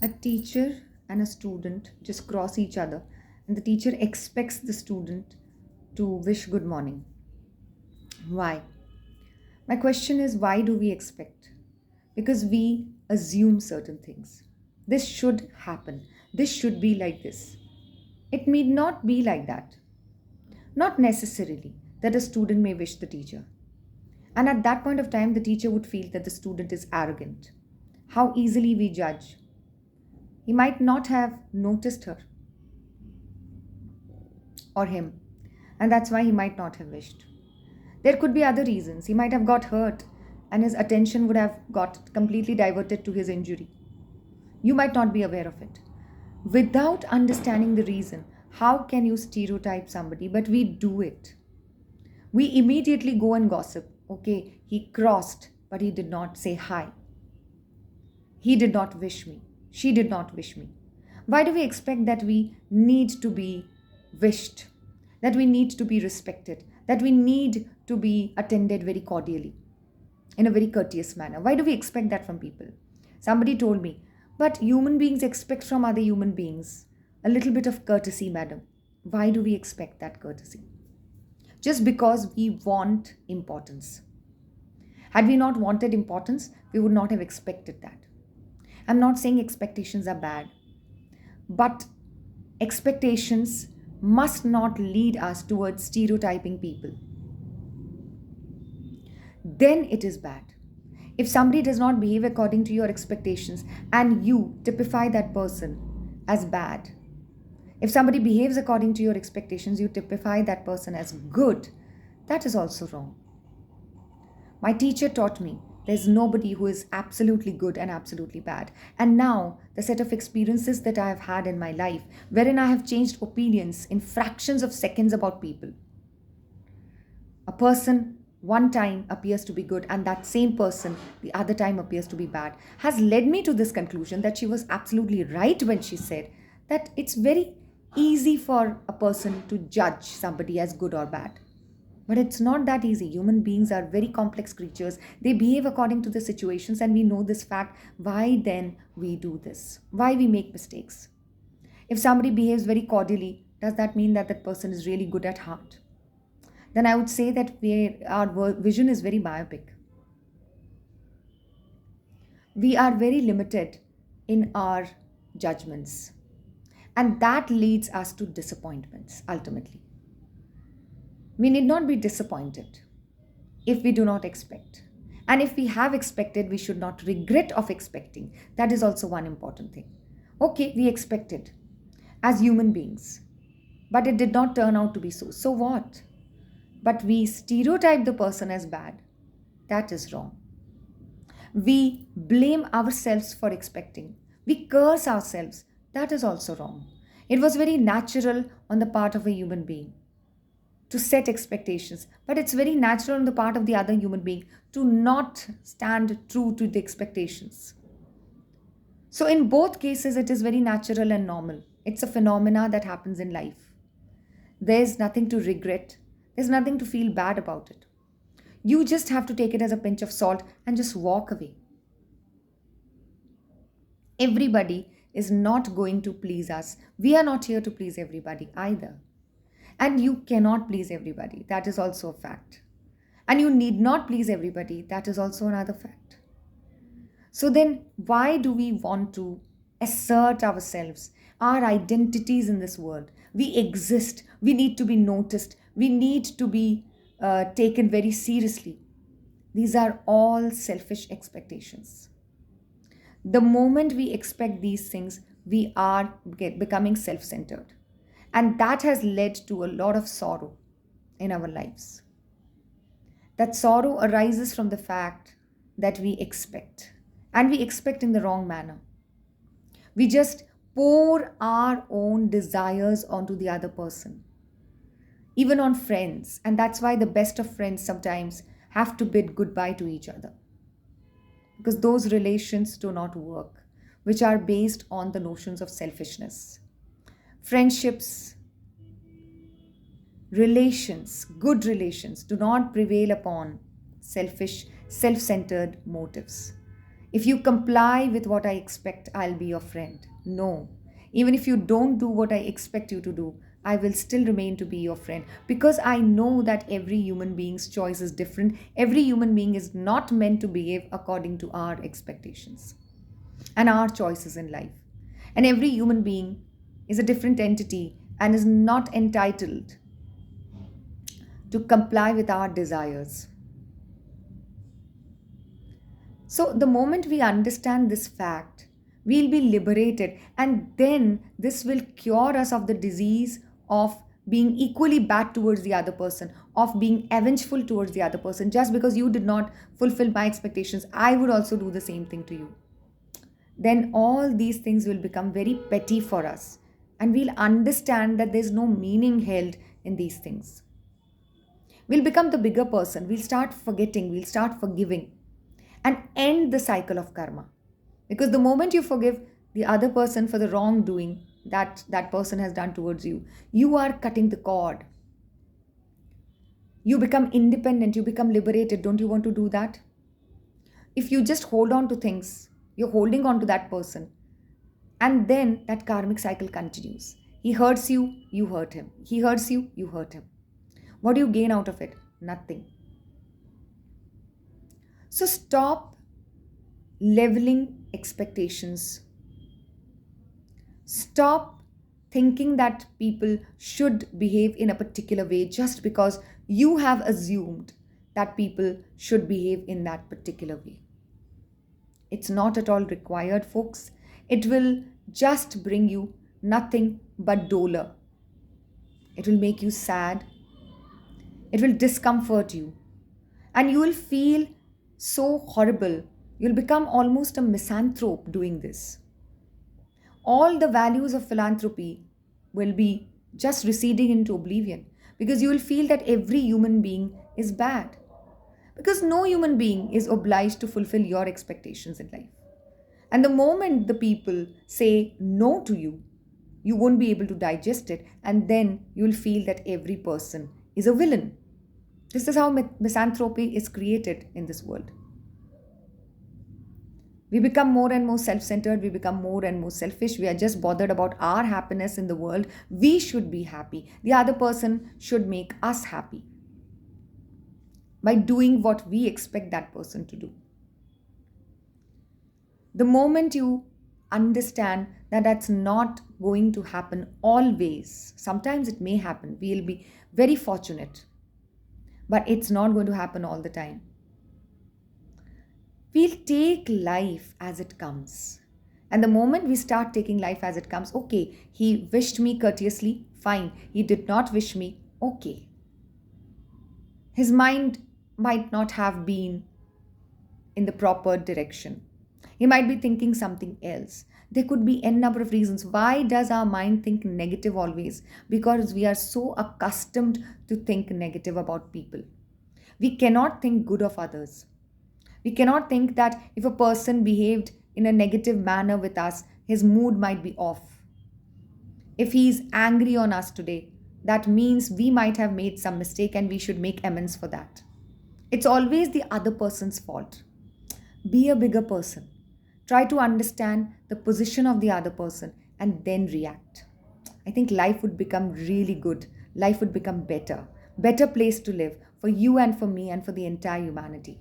A teacher and a student just cross each other, and the teacher expects the student to wish good morning. Why? My question is, why do we expect? Because we assume certain things. This should happen. This should be like this. It need not be like that. Not necessarily that a student may wish the teacher. And at that point of time, the teacher would feel that the student is arrogant. How easily we judge. He might not have noticed her or him, and that's why he might not have wished. There could be other reasons. He might have got hurt and his attention would have got completely diverted to his injury. You might not be aware of it. Without understanding the reason, how can you stereotype somebody? But we do it. We immediately go and gossip. Okay, he crossed, but he did not say hi. He did not wish me. She did not wish me. Why do we expect that we need to be wished? That we need to be respected? That we need to be attended very cordially, in a very courteous manner? Why do we expect that from people? Somebody told me, but human beings expect from other human beings a little bit of courtesy, madam. Why do we expect that courtesy? Just because we want importance. Had we not wanted importance, we would not have expected that. I'm not saying expectations are bad, but expectations must not lead us towards stereotyping people. Then it is bad. If somebody does not behave according to your expectations and you typify that person as bad, if somebody behaves according to your expectations, you typify that person as good, that is also wrong. My teacher taught me there's nobody who is absolutely good and absolutely bad. And now, the set of experiences that I have had in my life, wherein I have changed opinions in fractions of seconds about people. A person one time appears to be good, and that same person the other time appears to be bad, has led me to this conclusion that she was absolutely right when she said that it's very easy for a person to judge somebody as good or bad. But it's not that easy. Human beings are very complex creatures. They behave according to the situations, and we know this fact. Why then we do this? Why we make mistakes? If somebody behaves very cordially, does that mean that that person is really good at heart? Then I would say that our vision is very myopic. We are very limited in our judgments. And that leads us to disappointments ultimately. We need not be disappointed if we do not expect. And if we have expected, we should not regret of expecting. That is also one important thing. Okay, we expected as human beings, but it did not turn out to be so. So what? But we stereotype the person as bad. That is wrong. We blame ourselves for expecting. We curse ourselves. That is also wrong. It was very natural on the part of a human being to set expectations, but it's very natural on the part of the other human being to not stand true to the expectations. So, in both cases, it is very natural and normal. It's a phenomena that happens in life. There's nothing to regret, there's nothing to feel bad about it. You just have to take it as a pinch of salt and just walk away. Everybody is not going to please us. We are not here to please everybody either. And you cannot please everybody. That is also a fact. And you need not please everybody. That is also another fact. So then, why do we want to assert ourselves, our identities in this world? We exist. We need to be noticed. We need to be taken very seriously. These are all selfish expectations. The moment we expect these things, we are becoming self centered. And that has led to a lot of sorrow in our lives. That sorrow arises from the fact that we expect, and we expect in the wrong manner. We just pour our own desires onto the other person, even on friends. And that's why the best of friends sometimes have to bid goodbye to each other, because those relations do not work, which are based on the notions of selfishness. Friendships, relations, good relations, do not prevail upon selfish, self centered motives. If you comply with what I expect, I'll be your friend. No. Even if you don't do what I expect you to do, I will still remain to be your friend because I know that every human being's choice is different. Every human being is not meant to behave according to our expectations and our choices in life. And every human being is a different entity and is not entitled to comply with our desires. So, the moment we understand this fact, we'll be liberated, and then this will cure us of the disease of being equally bad towards the other person, of being avengeful towards the other person. Just because you did not fulfill my expectations, I would also do the same thing to you. Then all these things will become very petty for us, and we'll understand that there's no meaning held in these things. We'll become the bigger person, we'll start forgetting, we'll start forgiving, and end the cycle of karma. Because the moment you forgive the other person for the wrongdoing that that person has done towards you, you are cutting the cord. You become independent, you become liberated. Don't you want to do that? If you just hold on to things, you're holding on to that person, and then that karmic cycle continues. He hurts you, you hurt him. He hurts you, you hurt him. What do you gain out of it? Nothing. So stop leveling expectations. Stop thinking that people should behave in a particular way just because you have assumed that people should behave in that particular way. It's not at all required, folks. It will just bring you nothing but dolor. It will make you sad. It will discomfort you. And you will feel so horrible. You'll become almost a misanthrope doing this. All the values of philanthropy will be just receding into oblivion because you will feel that every human being is bad. Because no human being is obliged to fulfill your expectations in life. And the moment the people say no to you, you won't be able to digest it, and then you'll feel that every person is a villain. This is how misanthropy is created in this world. We become more and more self centered, we become more and more selfish. We are just bothered about our happiness in the world. We should be happy. The other person should make us happy by doing what we expect that person to do. The moment you understand that that's not going to happen always, sometimes it may happen, we'll be very fortunate, but it's not going to happen all the time. We'll take life as it comes. And the moment we start taking life as it comes, okay, he wished me courteously, fine. He did not wish me, okay. His mind might not have been in the proper direction. He might be thinking something else. There could be n number of reasons. Why does our mind think negative always? Because we are so accustomed to think negative about people. We cannot think good of others. We cannot think that if a person behaved in a negative manner with us, his mood might be off. If he's angry on us today, that means we might have made some mistake and we should make amends for that. It's always the other person's fault. Be a bigger person. Try to understand the position of the other person and then react. I think life would become really good. Life would become better. Better place to live for you and for me and for the entire humanity.